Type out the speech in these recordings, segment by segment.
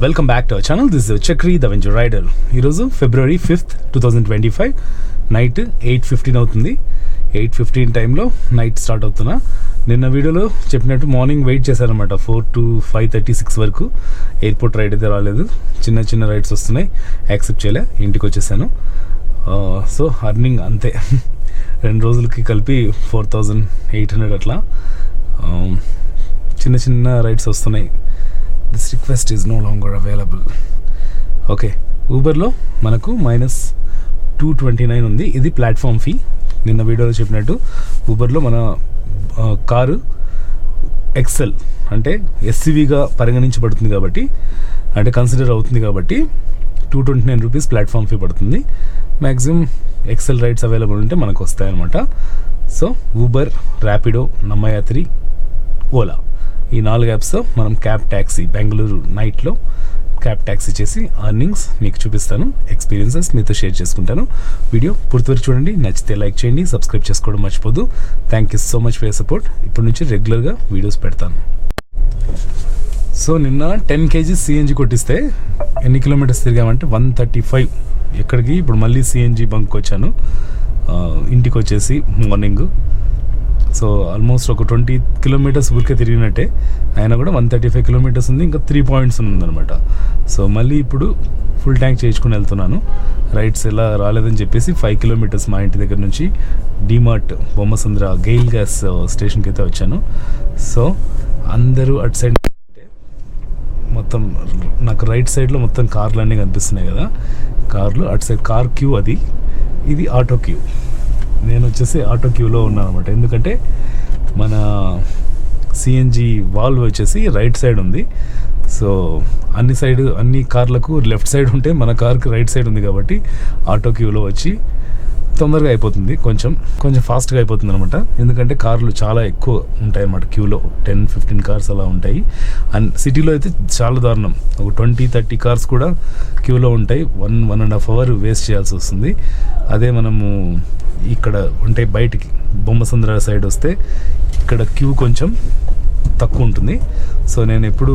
Welcome back to our channel. This is Chakri the venture rider. ఈరోజు February 5th, 2025 night 8:15 అవుతుంది. 8:15 టైంలో night start అవుతున్నా. నిన్న వీడియోలో చెప్పినట్టు మార్నింగ్ వెయిట్ చేశారనమాట 4 to 5:36 వరకు. ఎయిర్పోర్ట్ రైడ్ అయితే రాలేదు, చిన్న చిన్న రైడ్స్ వస్తున్నాయి, యాక్సెప్ట్ చేయలే, ఇంటికి వచ్చేసాను. సో అర్నింగ్ అంతే, 2 రోజులకి కలిపి 4,800 అట్లా చిన్న చిన్న రైడ్స్ వస్తున్నాయి. This request is no longer available. Okay, ఊబర్లో మనకు -229 ఉంది. ఇది ప్లాట్ఫామ్ ఫీ. నిన్న వీడియోలో చెప్పినట్టు ఊబర్లో మన కారు ఎక్సెల్ అంటే ఎస్సీవీగా పరిగణించబడుతుంది కాబట్టి, అంటే కన్సిడర్ అవుతుంది కాబట్టి 229 రూపీస్ ప్లాట్ఫామ్ ఫీ పడుతుంది. మ్యాక్సిమం ఎక్సెల్ రైడ్స్ అవైలబుల్ ఉంటే మనకు వస్తాయన్నమాట. సో ఊబర్, ర్యాపిడో, నమ్మయాత్రి, ఓలా, ఈ 4 యాప్స్తో మనం క్యాబ్ ట్యాక్సీ, బెంగళూరు నైట్లో క్యాబ్ ట్యాక్సీ చేసి అర్నింగ్స్ మీకు చూపిస్తాను, ఎక్స్పీరియన్సెస్ మీతో షేర్ చేసుకుంటాను. వీడియో పూర్తివరకు చూడండి, నచ్చితే లైక్ చేయండి, సబ్స్క్రైబ్ చేసుకోవడం మర్చిపోద్దు. Thank you so much for your support. ఇప్పటి నుంచి రెగ్యులర్గా వీడియోస్ పెడతాను. సో నిన్న 10 kg సిఎన్జి కొట్టిస్తే ఎన్ని కిలోమీటర్స్ తిరిగామంటే 135. ఎక్కడికి ఇప్పుడు మళ్ళీ సిఎన్జి బంక్ వచ్చాను, ఇంటికి వచ్చేసి మార్నింగ్. సో ఆల్మోస్ట్ ఒక 20 కిలోమీటర్స్ ఊరికే తిరిగినట్టే. అయినా కూడా 135 కిలోమీటర్స్ ఉంది, ఇంకా 3 పాయింట్స్ ఉందన్నమాట. సో మళ్ళీ ఇప్పుడు ఫుల్ ట్యాంక్ చేయించుకుని వెళ్తున్నాను. రైడ్స్ ఎలా రాలేదని చెప్పేసి 5 కిలోమీటర్స్ మా ఇంటి దగ్గర నుంచి డిమార్ట్, బొమ్మసంద్ర, గెయిల్ గ్యాస్ స్టేషన్కి అయితే వచ్చాను. సో అందరూ అటు సైడ్, మొత్తం నాకు రైట్ సైడ్లో మొత్తం కార్లు అన్నీ కనిపిస్తున్నాయి కదా, కార్లు అటు సైడ్ కార్ క్యూ, అది ఇది ఆటో క్యూ. నేను వచ్చేసి ఆటో క్యూలో ఉన్నాను అనమాట. ఎందుకంటే మన సిఎన్జి వాల్వ్ వచ్చేసి రైట్ సైడ్ ఉంది. సో అన్ని కార్లకు లెఫ్ట్ సైడ్ ఉంటే మన కార్కి రైట్ సైడ్ ఉంది కాబట్టి ఆటో క్యూలో వచ్చి తొందరగా అయిపోతుంది, కొంచెం ఫాస్ట్గా అయిపోతుంది అనమాట. ఎందుకంటే కార్లు చాలా ఎక్కువ ఉంటాయి అన్నమాట క్యూలో, 10-15 కార్స్ అలా ఉంటాయి. అండ్ సిటీలో అయితే చాలా దారుణం, ఒక 20-30 కార్స్ కూడా క్యూలో ఉంటాయి. 1.5 అవర్ వేస్ట్ చేయాల్సి వస్తుంది. అదే మనము ఇక్కడ ఉంటే బయటికి బొమ్మసంద్ర సైడ్ వస్తే ఇక్కడ క్యూ కొంచెం తక్కువ ఉంటుంది. సో నేను ఎప్పుడు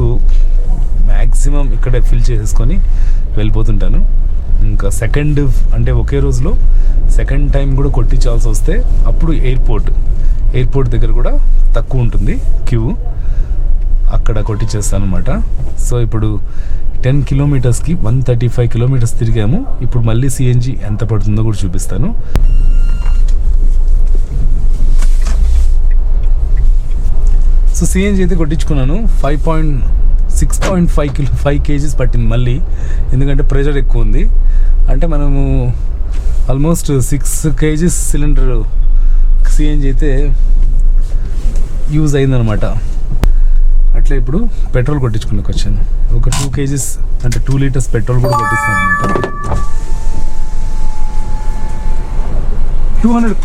మ్యాక్సిమం ఇక్కడే ఫిల్ చేసేసుకొని వెళ్ళిపోతుంటాను. ఇంకా సెకండ్ అంటే ఒకే రోజులో సెకండ్ టైం కూడా కొట్టించాల్సి వస్తే అప్పుడు ఎయిర్పోర్ట్ దగ్గర కూడా తక్కువ ఉంటుంది క్యూ, అక్కడ కొట్టించేస్తాను అనమాట. సో ఇప్పుడు 10 కిలోమీటర్స్కి 135 కిలోమీటర్స్ తిరిగాము. ఇప్పుడు మళ్ళీ సిఎన్జి ఎంత పడుతుందో కూడా చూపిస్తాను. సో సిఎన్జి అయితే కొట్టించుకున్నాను. 6.5 kgs పట్టింది మళ్ళీ, ఎందుకంటే ప్రెషర్ ఎక్కువ ఉంది. అంటే మనము ఆల్మోస్ట్ 6 kgs సిలిండర్ సిఎన్జి అయితే యూజ్ అయిందనమాట. అట్లా ఇప్పుడు పెట్రోల్ కొట్టించుకున్నాకు వచ్చాను. ఒక 2 kgs అంటే 2 లీటర్స్ పెట్రోల్ కూడా కొట్టిస్తాను అనమాట. 200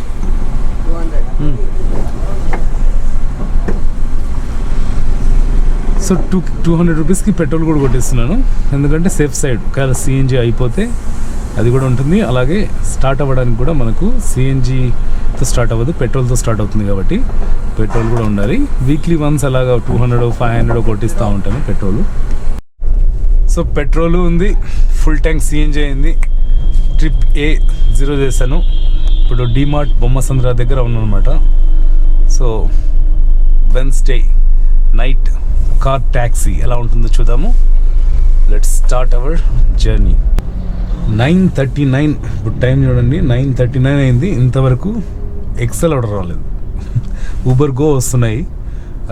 సో 200 రూపీస్కి పెట్రోల్ కూడా కొట్టిస్తున్నాను. ఎందుకంటే సేఫ్ సైడ్, ఒకవేళ సిఎన్జి అయిపోతే అది కూడా ఉంటుంది. అలాగే స్టార్ట్ అవ్వడానికి కూడా మనకు సిఎన్జితో స్టార్ట్ అవ్వదు, పెట్రోల్తో స్టార్ట్ అవుతుంది కాబట్టి పెట్రోల్ కూడా ఉండాలి. వీక్లీ వన్స్ అలాగా 200-500 కొట్టిస్తూ ఉంటాను పెట్రోలు. సో పెట్రోల్ ఉంది, ఫుల్ ట్యాంక్ సిఎన్జి అయింది. ట్రిప్ A0 చేశాను. ఇప్పుడు డిమార్ట్ బొమ్మసంద్ర దగ్గర ఉన్నానమాట. So Wednesday night car taxi ఎలా ఉంటుందో చూద్దాము. Let's start our journey. 9:39 ఇప్పుడు టైం చూడండి, 9:39 అయింది. ఇంతవరకు ఎక్సెల్ ఆర్డర్ రాలేదు. ఊబర్ గో వస్తున్నాయి,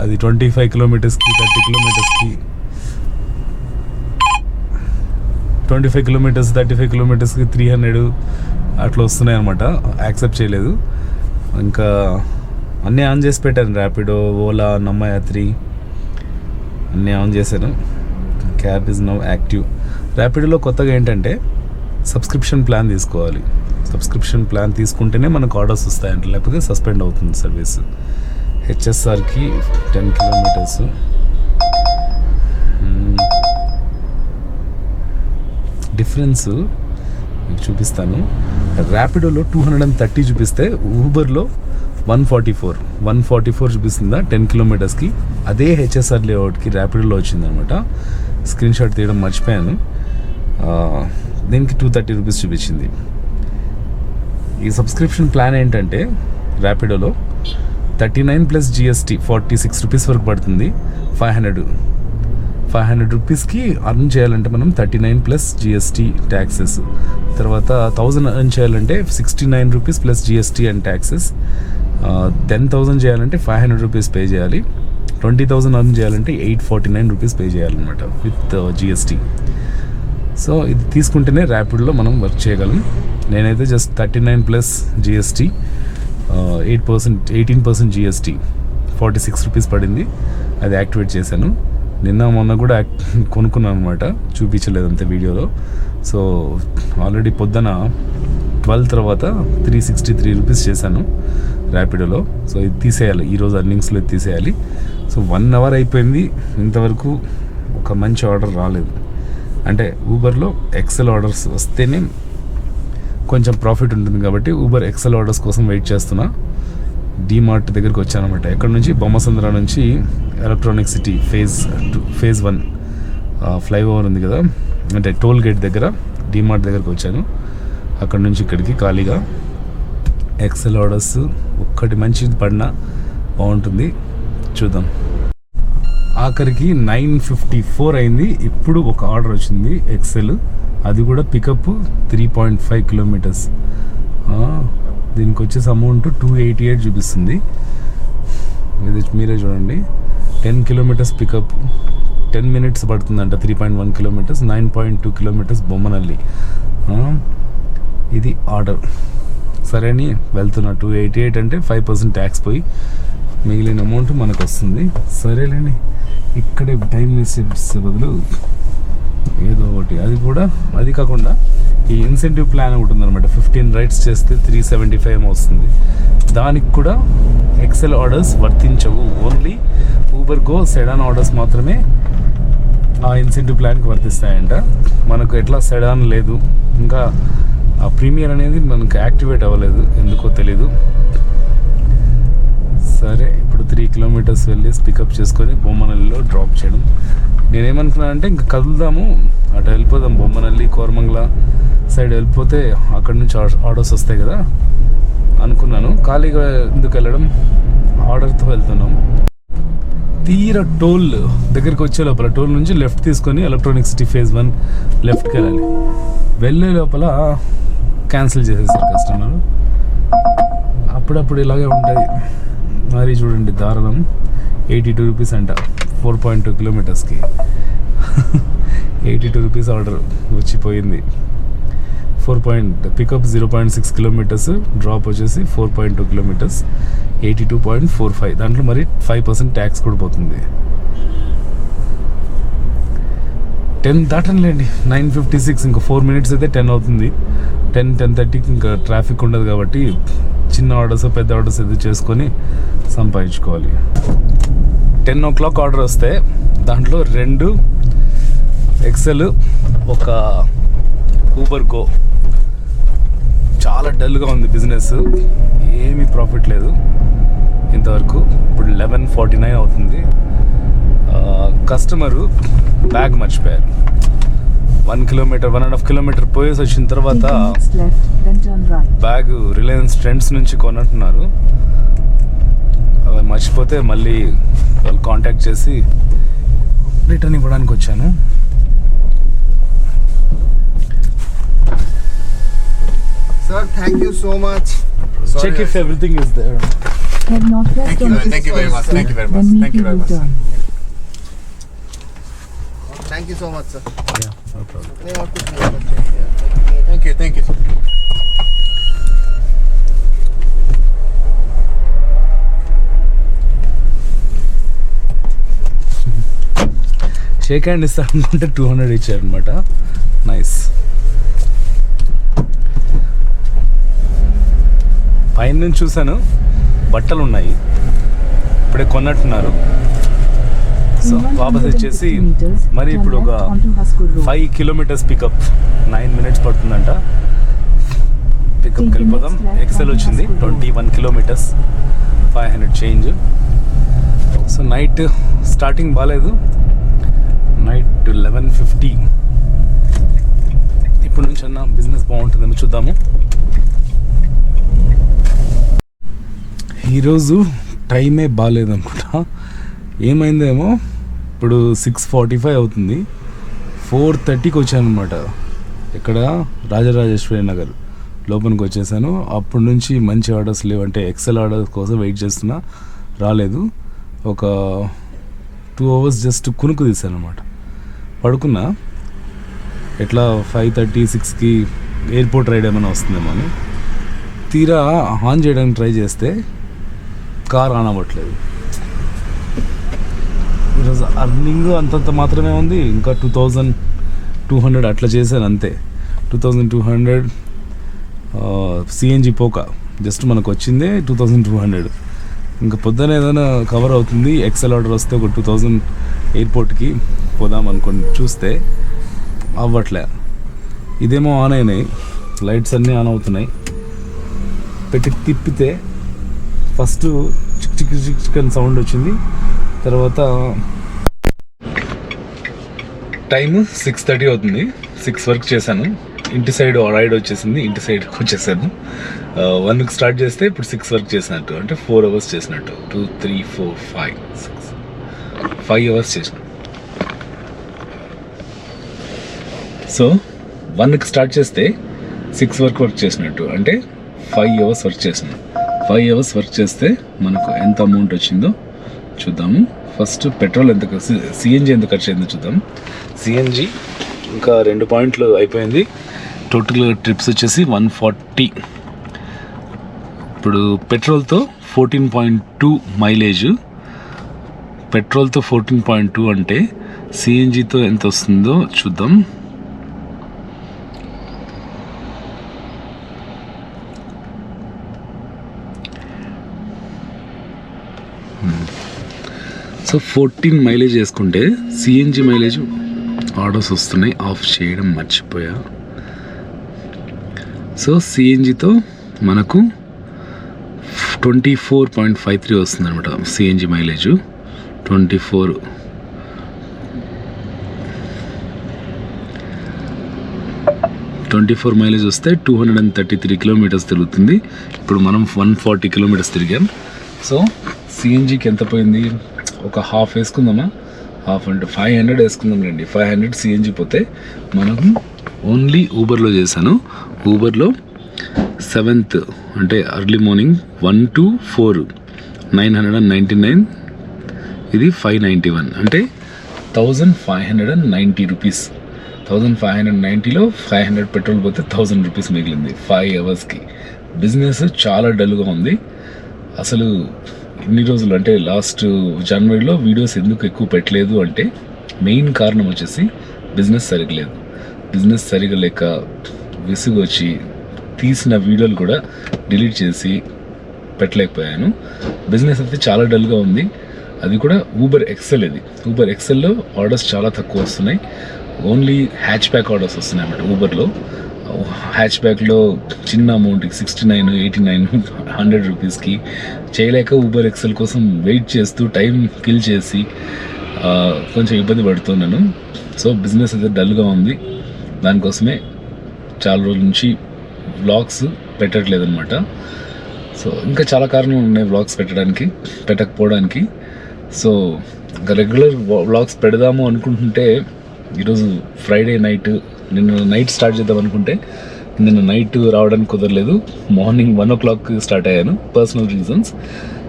అది 25 కిలోమీటర్స్కి 30 కిలోమీటర్స్కి 25 కిలోమీటర్స్ 35 కిలోమీటర్స్కి 300 అట్లా వస్తున్నాయి అనమాట. యాక్సెప్ట్ చేయలేదు. ఇంకా అన్నీ ఆన్ చేసి పెట్టాను, ర్యాపిడో, ఓలా, నమ్మయాత్రి అన్నీ ఆన్ చేశాను. Cab is now active. ర్యాపిడోలో కొత్తగా ఏంటంటే సబ్స్క్రిప్షన్ ప్లాన్ తీసుకోవాలి. సబ్స్క్రిప్షన్ ప్లాన్ తీసుకుంటేనే మనకు ఆర్డర్స్ వస్తాయంట, లేకపోతే సస్పెండ్ అవుతుంది సర్వీస్. హెచ్ఎస్ఆర్కి 10 కిలోమీటర్స్. డిఫరెన్స్ మీకు చూపిస్తాను. ర్యాపిడోలో 230 చూపిస్తే ఊబర్లో 144 చూపిస్తుందా 10 కిలోమీటర్స్కి. అదే హెచ్ఎస్ఆర్ లేఅవుట్కి ర్యాపిడోలో వచ్చిందనమాట. స్క్రీన్ షాట్ తీయడం మర్చిపోయాను. దీనికి 230 రూపీస్ చూపించింది. ఈ సబ్స్క్రిప్షన్ ప్లాన్ ఏంటంటే ర్యాపిడోలో 39 ప్లస్ GST 46 రూపీస్ వరకు పడుతుంది. 500 రూపీస్కి అర్న్ చేయాలంటే మనం 39 ప్లస్ GST ట్యాక్సెస్, తర్వాత 1000 అర్న్ చేయాలంటే 69 rupees plus GST and taxes, 10,000 చేయాలంటే 500 రూపీస్ పే చేయాలి, 20,000 అర్న్ చేయాలంటే 849 రూపీస్ పే చేయాలన్నమాట విత్ GST. సో ఇది తీసుకుంటేనే ర్యాపిడ్లో మనం వర్క్ చేయగలం. నేనైతే just 39 plus GST 18% GST 46 rupees పడింది, అది యాక్టివేట్ చేశాను. నిన్న మొన్న కూడా కొనుక్కున్నాను అనమాట, చూపించలేదు అంతే వీడియోలో. సో ఆల్రెడీ పొద్దున 12 తర్వాత 363 రూపీస్ చేశాను ర్యాపిడోలో. సో ఇది తీసేయాలి, ఈరోజు అర్నింగ్స్లో ఇది తీసేయాలి. సో 1 అవర్ అయిపోయింది, ఇంతవరకు ఒక మంచి ఆర్డర్ రాలేదు. అంటే ఊబర్లో ఎక్సెల్ ఆర్డర్స్ వస్తేనే కొంచెం ప్రాఫిట్ ఉంటుంది కాబట్టి ఊబర్ ఎక్సెల్ ఆర్డర్స్ కోసం వెయిట్ చేస్తున్నా. డీమార్ట్ దగ్గరికి వచ్చాను అనమాట. ఎక్కడ నుంచి? బొమ్మసంద్ర నుంచి ఎలక్ట్రానిక్ సిటీ ఫేజ్ 1 ఫ్లైఓవర్ ఉంది కదా, అంటే టోల్ గేట్ దగ్గర డీమార్ట్ దగ్గరికి వచ్చాను. అక్కడ నుంచి ఇక్కడికి ఖాళీగా ఎక్సెల్ ఆర్డర్స్ ఒక్కటి మంచిది పడినా బాగుంటుంది, చూద్దాం. ఆఖరికి 9:54 అయింది. ఇప్పుడు ఒక ఆర్డర్ వచ్చింది ఎక్సెల్, అది కూడా పికప్ 3.5 కిలోమీటర్స్. దీనికి వచ్చేసి అమౌంట్ 288 చూపిస్తుంది. ఇది మీరే చూడండి, 10 కిలోమీటర్స్ పికప్, 10 మినిట్స్ పడుతుందంట. 3.1 కిలోమీటర్స్, 9.2 కిలోమీటర్స్ బొమ్మనల్లి. ఇది ఆర్డర్. సరే అని వెళ్తున్నా. 288 అంటే 5% ట్యాక్స్ పోయి మిగిలిన అమౌంట్ మనకు వస్తుంది. సరేలేండి, ఇక్కడే టైం వేసే బదులు ఏదో ఒకటి. అది కాకుండా ఈ ఇన్సెంటివ్ ప్లాన్ ఒకటి ఉందన్నమాట. 15 రైడ్స్ చేస్తే 375 వస్తుంది. దానికి కూడా ఎక్సెల్ ఆర్డర్స్ వర్తించవు. Only Uber Go sedan orders మాత్రమే ఆ ఇన్సెంటివ్ ప్లాన్కి వర్తిస్తాయంట. మనకు ఎట్లా సెడాన్ లేదు, ఇంకా ఆ ప్రీమియర్ అనేది మనకు యాక్టివేట్ అవ్వలేదు, ఎందుకో తెలీదు. సరే, ఇప్పుడు 3 కిలోమీటర్స్ వెళ్ళి పికప్ చేసుకొని బొమ్మనల్లిలో డ్రాప్ చేయడం. నేనేమనుకున్నానంటే ఇంకా కదులుదాము, అటు వెళ్ళిపోదాం, బొమ్మనల్లి కోరమంగళ సైడ్ వెళ్ళిపోతే అక్కడ నుంచి ఆర్డర్స్ వస్తాయి కదా అనుకున్నాను. ఖాళీగా ఎందుకు వెళ్ళడం, ఆర్డర్తో వెళ్తున్నాం. తీరా టోల్ దగ్గరికి వచ్చే లోపల టోల్ నుంచి లెఫ్ట్ తీసుకొని ఎలక్ట్రానిక్ సిటీ ఫేజ్ 1 లెఫ్ట్కి వెళ్ళాలి. వెళ్ళే లోపల క్యాన్సిల్ చేసేసారు కస్టమర్. అప్పుడప్పుడు ఇలాగే ఉంటుంది మరి. చూడండి దారుణం. 82 రూపీస్ అంట 4.2 కిలోమీటర్స్కి. 82 రూపీస్ ఆర్డర్ వచ్చిపోయింది. పికప్ 0.6 కిలోమీటర్స్, డ్రాప్ వచ్చేసి 4.2 కిలోమీటర్స్, 82.45. దాంట్లో మరి 5% ట్యాక్స్ కూడా పోతుంది. 10 దాటంలేండి, 9:56. ఇంకా 4 మినిట్స్ అయితే 10 అవుతుంది. 10-10:30కి ఇంకా ట్రాఫిక్ ఉండదు కాబట్టి చిన్న ఆర్డర్స్ పెద్ద ఆర్డర్స్ ఏదో చేసుకొని సంపాదించుకోవాలి. 10 o'clock ఆర్డర్ వస్తే దాంట్లో 2 ఎక్సెల్, ఒక ఊబర్ గో. చాలా డల్గా ఉంది బిజినెస్, ఏమీ ప్రాఫిట్ లేదు ఇంతవరకు. ఇప్పుడు 11:49 అవుతుంది. కస్టమరు బ్యాగ్ మర్చిపోయారు. 1.5 కిలోమీటర్ పోయేసి వచ్చిన తర్వాత బ్యాగ్ రిలయన్స్ ట్రెండ్స్ నుంచి కొన్నట్టున్నారు. అవి మర్చిపోతే మళ్ళీ వాళ్ళు కాంటాక్ట్ చేసి రిటర్న్ ఇవ్వడానికి వచ్చాను. Sir, thank you so much. Sorry, Check if everything is there. Thank you very much. Thank you very much. Thank you very much. Sir. Thank you so much, sir. Yeah, no problem. Thank you. Thank you, sir. Shake hand ఇస్తారు అనుకుంటే 200 ఇచ్చారనమాట. Nice. పైన నుంచి చూశాను, బట్టలు ఉన్నాయి, ఇప్పుడే కొన్నట్టున్నారు. So వాపస్ వచ్చేసి మరి ఇప్పుడు ఒక 5 కిలోమీటర్స్ పికప్, 9 మినిట్స్ పడుతుందంట. పికప్కి వెళ్ళిపోదాం. ఎక్సెల్ వచ్చింది 21 kilometres, 500 change. So night starting బాగాలేదు. నైట్ చూద్దాము. ఈరోజు టైమే బాగాలేదు అనుకుంటా, ఏమైందేమో. ఇప్పుడు 6:45 అవుతుంది. 4:30కి వచ్చాను అనమాట. ఇక్కడ రాజరాజేశ్వరి నగర్ లోపలికి వచ్చేసాను. అప్పటి నుంచి మంచి ఆర్డర్స్ లేవు, అంటే ఎక్సెల్ ఆర్డర్స్ కోసం వెయిట్ చేస్తున్నా, రాలేదు. ఒక 2 hours జస్ట్ కునుకు తీసాను అనమాట. పడుకున్నా. ఎట్లా 5:30, 6కి ఎయిర్పోర్ట్ రైడ్ ఏమైనా వస్తుందేమో అని తీరా ఆన్ చేయడానికి ట్రై చేస్తే కార్ ఆన్ అవ్వట్లేదు. ఈరోజు అర్నింగ్ అంతంత మాత్రమే ఉంది. ఇంకా 2200 అట్లా చేశాను అంతే. 2200 సిఎన్జి పోక జస్ట్ మనకు వచ్చిందే 2200. ఇంకా పొద్దున ఏదైనా కవర్ అవుతుంది. ఎక్సెల్ ఆర్డర్ వస్తే ఒక 2000 ఎయిర్పోర్ట్కి పోదాం అనుకుని చూస్తే అవ్వట్లే. ఇదేమో ఆన్ అయినాయి, లైట్స్ అన్నీ ఆన్ అవుతున్నాయి. పెట్టి తిప్పితే ఫస్ట్ చిక్ చిక్ చిక్ చిక్ అని సౌండ్ వచ్చింది. తర్వాత టైం 6:30 అవుతుంది. 6 వరకు చేశాను. ఇంటి సైడ్ రైడ్ వచ్చేసింది, ఇంటి సైడ్కి వచ్చేసాను. 1కి స్టార్ట్ చేస్తే ఇప్పుడు 6 వరకు చేసినట్టు, అంటే 4 hours చేసినట్టు. 2, 3, 4, 5, 6, 5 hours చేసిన. సో 1కి స్టార్ట్ చేస్తే 6 వరకు వర్క్ చేసినట్టు, అంటే 5 hours వర్క్ చేసిన. 5 hours వర్క్ చేస్తే మనకు ఎంత అమౌంట్ వచ్చిందో చూద్దాము. ఫస్ట్ పెట్రోల్ ఎంత, సిఎన్జి ఎంత ఖర్చు అయిందో చూద్దాం. సిఎన్జి ఇంకా 2 పాయింట్లు అయిపోయింది. టోటల్ ట్రిప్స్ వచ్చేసి 140. ఇప్పుడు పెట్రోల్తో 14.2 మైలేజ్. పెట్రోల్తో 14.2 అంటే సిఎన్జితో ఎంత వస్తుందో చూద్దాం. సో 14 మైలేజ్ వేసుకుంటే సిఎన్జి మైలేజ్ ఆర్డర్స్ వస్తున్నాయి. ఆఫ్ చేయడం మర్చిపోయా. సో సిఎన్జితో మనకు 24.53 వస్తుంది అనమాట సిఎన్జి మైలేజ్. 24 మైలేజ్ వస్తే 233 కిలోమీటర్స్ తిరుగుతుంది. ఇప్పుడు మనం 140 కిలోమీటర్స్ తిరిగాం. సో సిఎన్జికి ఎంత పోయింది, ఒక హాఫ్ వేసుకుందామా. హాఫ్ అంటే 500 వేసుకుందాం రండి. 500 సిఎన్జి పోతే మనం ఓన్లీ ఊబర్లో చేశాను. ఊబర్లో 7th అంటే ఎర్లీ మార్నింగ్ 1 to 4 999, ఇది 591, అంటే 1590 రూపీస్. 1590లో 500 పెట్రోల్ పోతే 1000 రూపీస్ మిగిలింది 5 అవర్స్కి. బిజినెస్ చాలా డల్గా ఉంది అసలు. ఇన్ని రోజులు అంటే లాస్ట్ జనవరిలో వీడియోస్ ఎందుకు ఎక్కువ పెట్టలేదు అంటే మెయిన్ కారణం వచ్చేసి బిజినెస్ సరిగా లేదు. బిజినెస్ సరిగా లేక విసుగు వచ్చి తీసిన వీడియోలు కూడా డిలీట్ చేసి పెట్టలేకపోయాను. బిజినెస్ అయితే చాలా డల్గా ఉంది. అది కూడా ఊబర్ ఎక్సెల్. ఇది ఊబర్ ఎక్సెల్లో ఆర్డర్స్ చాలా తక్కువ వస్తున్నాయి. ఓన్లీ హ్యాచ్ బ్యాక్ ఆర్డర్స్ వస్తున్నాయి అన్నమాట ఊబర్లో. హ్యాచ్ బ్యాక్లో చిన్న అమౌంట్కి 69, 89, 100 రూపీస్కి చేయలేక ఊబర్ ఎక్సెల్ కోసం వెయిట్ చేస్తూ టైం కిల్ చేసి కొంచెం ఇబ్బంది పడుతున్నాను. సో బిజినెస్ అయితే డల్గా ఉంది. దానికోసమే చాలా రోజుల నుంచి వ్లాగ్స్ పెట్టట్లేదు అనమాట. సో ఇంకా చాలా కారణాలు ఉన్నాయి వ్లాగ్స్ పెట్టకపోవడానికి. సో ఇంకా రెగ్యులర్ వ్లాగ్స్ పెడదాము అనుకుంటుంటే ఈరోజు ఫ్రైడే నైట్, నిన్న నైట్ స్టార్ట్ చేద్దాం అనుకుంటే నిన్న నైట్ రావడానికి కుదరలేదు. మార్నింగ్ 1 o'clock స్టార్ట్ అయ్యాను, personal reasons.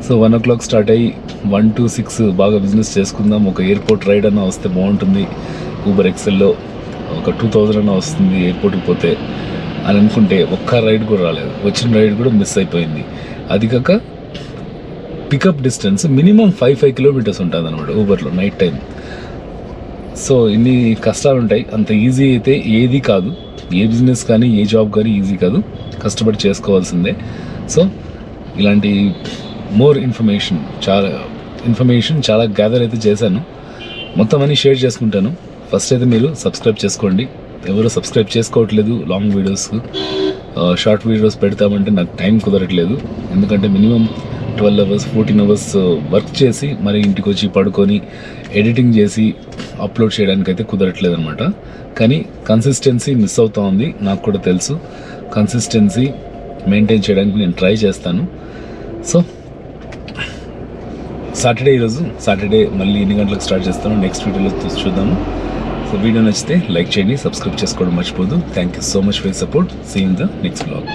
So 1 o'clock start అయ్యి 1 to 6 బాగా బిజినెస్ చేసుకుందాం. ఒక ఎయిర్పోర్ట్ రైడ్ అన్న వస్తే బాగుంటుంది, ఊబర్ ఎక్సెల్లో ఒక 2000 అన్న వస్తుంది ఎయిర్పోర్ట్కి పోతే అని అనుకుంటే ఒక్క రైడ్ కూడా రాలేదు. వచ్చిన రైడ్ కూడా మిస్ అయిపోయింది. అది కాక పికప్ డిస్టెన్స్ మినిమం 5 కిలోమీటర్స్ ఉంటుంది అనమాట ఊబర్లో నైట్ టైం. సో ఇన్ని కష్టాలు ఉంటాయి. అంత ఈజీ అయితే ఏది కాదు. ఏ బిజినెస్ కానీ ఏ జాబ్ కానీ ఈజీ కాదు, కష్టపడి చేసుకోవాల్సిందే. సో ఇలాంటి మోర్ ఇన్ఫర్మేషన్ చాలా గ్యాదర్ అయితే చేశాను. మొత్తం అన్ని షేర్ చేసుకుంటాను. ఫస్ట్ అయితే మీరు సబ్స్క్రైబ్ చేసుకోండి. ఎవరు సబ్స్క్రైబ్ చేసుకోవట్లేదు. లాంగ్ వీడియోస్, షార్ట్ వీడియోస్ పెడతామంటే నాకు టైం కుదరట్లేదు. ఎందుకంటే మినిమం 12 hours 14 hours వర్క్ చేసి మరి ఇంటికి వచ్చి పడుకొని ఎడిటింగ్ చేసి అప్లోడ్ చేయడానికి అయితే కుదరట్లేదు అనమాట. కానీ కన్సిస్టెన్సీ మిస్ అవుతా ఉంది, నాకు కూడా తెలుసు. కన్సిస్టెన్సీ మెయింటైన్ చేయడానికి నేను ట్రై చేస్తాను. సో సాటర్డే మళ్ళీ ఎన్ని గంటలకు స్టార్ట్ చేస్తాను నెక్స్ట్ వీడియోలో చూద్దాము. సో వీడియో నచ్చితే లైక్ చేయండి, సబ్స్క్రైబ్ చేసుకోవడం మర్చిపోదు. Thank you so much for support. See in the next vlog.